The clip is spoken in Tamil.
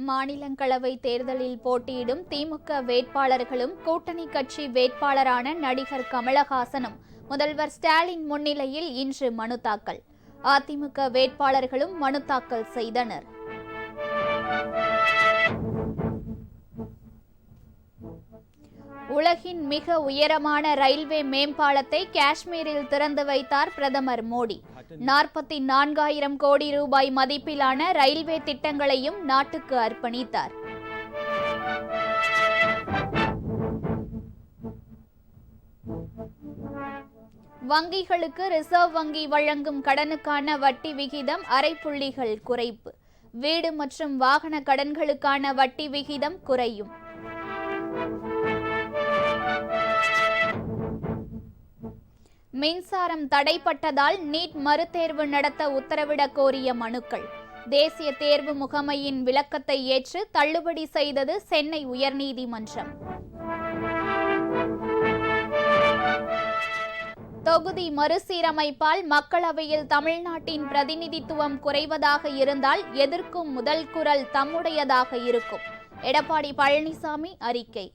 மாநிலங்களவை தேர்தலில் போட்டியிடும் திமுக வேட்பாளர்களும் கூட்டணி கட்சி வேட்பாளரான நடிகர் கமலஹாசனும் முதல்வர் ஸ்டாலின் முன்னிலையில் இன்று மனு தாக்கல். அதிமுக வேட்பாளர்களும் மனு தாக்கல் செய்தனர். உலகின் மிக உயரமான ரயில்வே மேம்பாலத்தை காஷ்மீரில் திறந்து வைத்தார் பிரதமர் மோடி. 44,000 கோடி ரூபாய் மதிப்பிலான ரயில்வே திட்டங்களையும் நாட்டுக்கு அர்ப்பணித்தார். வங்கிகளுக்கு ரிசர்வ் வங்கி வழங்கும் கடனுக்கான வட்டி விகிதம் 0.5 புள்ளிகள் குறைப்பு. வீடு மற்றும் வாகன கடன்களுக்கான வட்டி விகிதம் குறையும். மின்சாரம் தடைப்பட்டதால் நீட் மறுதேர்வு நடத்த உத்தரவிடக் கோரிய மனுக்கள். தேசிய தேர்வு முகமையின் விளக்கத்தை ஏற்று தள்ளுபடி செய்தது சென்னை உயர்நீதிமன்றம். தொகுதி மறுசீரமைப்பால் மக்களவையில் தமிழ்நாட்டின் பிரதிநிதித்துவம் குறைவதாக இருந்தால் எதிர்க்கும் முதல் குரல் தம்முடையதாக இருக்கும். எடப்பாடி பழனிசாமி அறிக்கை.